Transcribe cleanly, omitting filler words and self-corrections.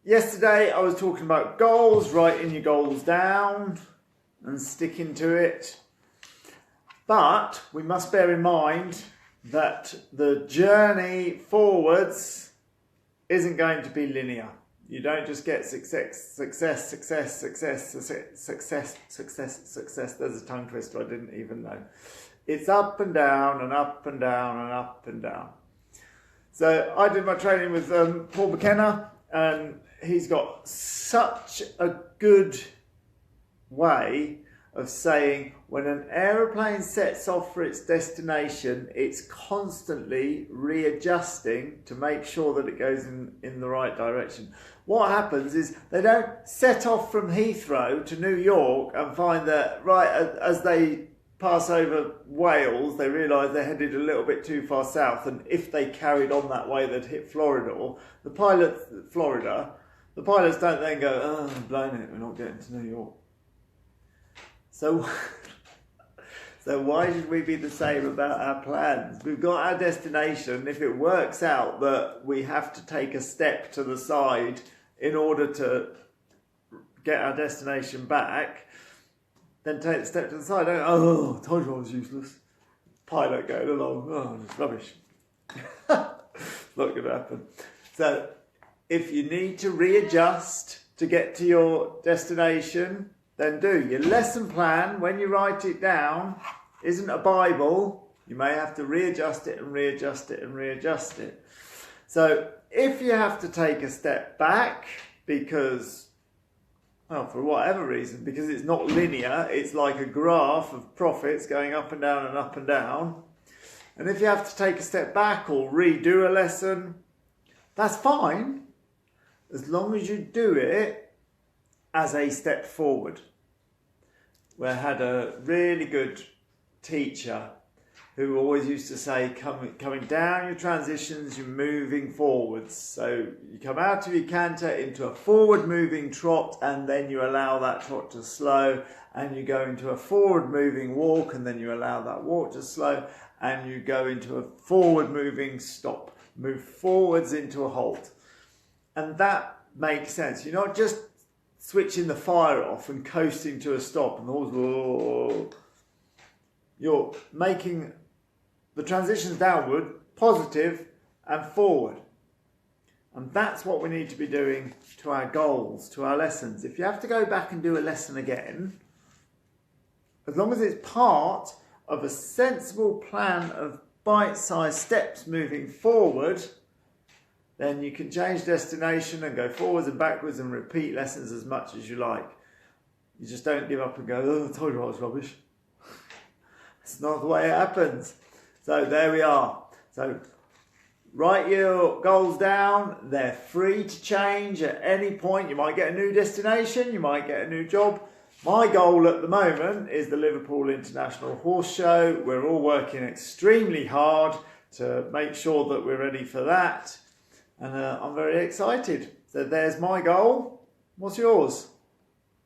Yesterday I was talking about goals, writing your goals down and sticking to it. But we must bear in mind that the journey forwards isn't going to be linear. You don't just get success. There's a tongue twister I didn't even know. It's up and down and up and down and up and down. So I did my training with Paul McKenna, and he's got such a good way of saying when an aeroplane sets off for its destination, it's constantly readjusting to make sure that it goes in the right direction. What happens is they don't set off from Heathrow to New York and find that right as they pass over Wales, they realise they're headed a little bit too far south, and if they carried on that way, they'd hit Florida. The pilots don't then go, oh, I'm blown it, we're not getting to New York. So why should we be the same about our plans? We've got our destination. If it works out that we have to take a step to the side in order to get our destination back, then take the step to the side. Don't, oh, I told you I was useless. Pilot going along, oh, it's rubbish. Not going to happen. So if you need to readjust to get to your destination, then do. Your lesson plan, when you write it down, isn't a Bible. You may have to readjust it and readjust it and readjust it. So if you have to take a step back because, well, for whatever reason, because it's not linear, it's like a graph of profits going up and down and up and down. And if you have to take a step back or redo a lesson, that's fine, as long as you do it as a step forward. We had a really good teacher who always used to say, coming down your transitions, you're moving forwards. So you come out of your canter into a forward moving trot, and then you allow that trot to slow, and you go into a forward moving walk, and then you allow that walk to slow, and you go into a forward moving stop. Move forwards into a halt. And that makes sense. You're not just switching the fire off and coasting to a stop and the horse, whoa. You're making the transitions downward, positive and forward. And that's what we need to be doing to our goals, to our lessons. If you have to go back and do a lesson again, as long as it's part of a sensible plan of bite-sized steps moving forward, then you can change destination and go forwards and backwards and repeat lessons as much as you like. You just don't give up and go, oh, I told you I was rubbish. It's not the way it happens. So there we are. So write your goals down. They're free to change at any point. You might get a new destination. You might get a new job. My goal at the moment is the Liverpool International Horse Show. We're all working extremely hard to make sure that we're ready for that. And I'm very excited. So there's my goal. What's yours?